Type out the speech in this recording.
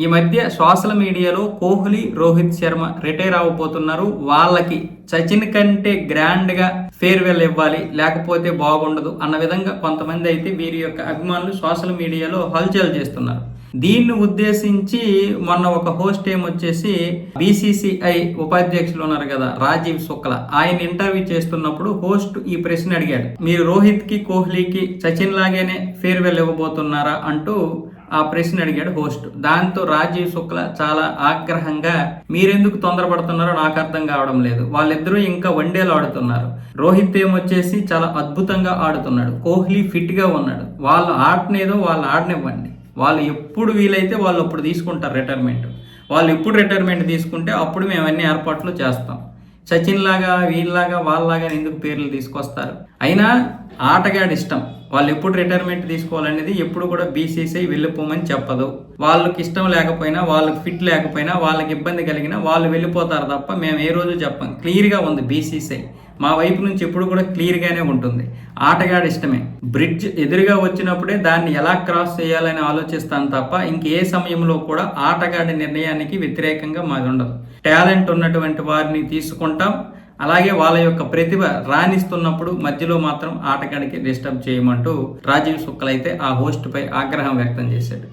ఈ మధ్య సోషల్ మీడియాలో కోహ్లీ, రోహిత్ శర్మ రిటైర్ అవ్వబోతున్నారు. వాళ్ళకి సచిన్ కంటే గ్రాండ్ గా ఫేర్వెల్ ఇవ్వాలి, లేకపోతే బాగుండదు అన్న విధంగా కొంతమంది అయితే వీరి యొక్క అభిమానులు సోషల్ మీడియాలో హల్చల్ చేస్తున్నారు. దీన్ని ఉద్దేశించి మొన్న ఒక హోస్ట్ ఏమొచ్చేసి బీసీసీఐ ఉపాధ్యక్షులు ఉన్నారు కదా రాజీవ్ శుక్లా, ఆయన ఇంటర్వ్యూ చేస్తున్నప్పుడు హోస్ట్ ఈ ప్రశ్న అడిగాడు, మీరు రోహిత్ కి, కోహ్లీకి సచిన్ లాగానే ఫేర్వెల్ ఇవ్వబోతున్నారా అంటూ ఆ ప్రశ్న అడిగాడు హోస్ట్. దాంతో రాజీవ్ శుక్లా చాలా ఆగ్రహంగా, మీరెందుకు తొందరపడుతున్నారో నాకు అర్థం కావడం లేదు, వాళ్ళిద్దరూ ఇంకా వన్డేలు ఆడుతున్నారు, రోహిత్ ఏమొచ్చేసి చాలా అద్భుతంగా ఆడుతున్నాడు, కోహ్లీ ఫిట్ గా ఉన్నాడు, వాళ్ళు ఆడనేదో వాళ్ళు ఆడనివ్వండి, వాళ్ళు ఎప్పుడు వీలైతే వాళ్ళు అప్పుడు తీసుకుంటారు రిటైర్మెంట్, వాళ్ళు ఎప్పుడు రిటైర్మెంట్ తీసుకుంటే అప్పుడు మేము అన్ని ఏర్పాట్లు చేస్తాం, సచిన్ లాగా వీళ్ళలాగా వాళ్ళలాగా ఎందుకు పేర్లు తీసుకొస్తారు, అయినా ఆటగాడి ఇష్టం, వాళ్ళు ఎప్పుడు రిటైర్మెంట్ తీసుకోవాలనేది ఎప్పుడు కూడా బీసీసీఐ వెళ్ళిపోమని చెప్పదు. వాళ్ళకి ఇష్టం లేకపోయినా, వాళ్ళకి ఫిట్ లేకపోయినా, వాళ్ళకి ఇబ్బంది కలిగినా వాళ్ళు వెళ్ళిపోతారు తప్ప మేము ఏ రోజు చెప్పం. క్లియర్గా ఉంది బీసీసీఐ మా వైపు నుంచి ఎప్పుడు కూడా క్లియర్గానే ఉంటుంది. ఆటగాడి ఇష్టమే, బ్రిడ్జ్ ఎదురుగా వచ్చినప్పుడే దాన్ని ఎలా క్రాస్ చేయాలని ఆలోచిస్తాను తప్ప ఇంకే సమయంలో కూడా ఆటగాడి నిర్ణయానికి వ్యతిరేకంగా మాది ఉండదు. టాలెంట్ ఉన్నటువంటి వారిని తీసుకుంటాం, అలాగే వాళ్ళ యొక్క ప్రతిభ రాణిస్తున్నప్పుడు మధ్యలో మాత్రం ఆటగాడికి డిస్టర్బ్ చేయమంటూ రాజీవ్ శుక్లా అయితే ఆ హోస్ట్ పై ఆగ్రహం వ్యక్తం చేశాడు.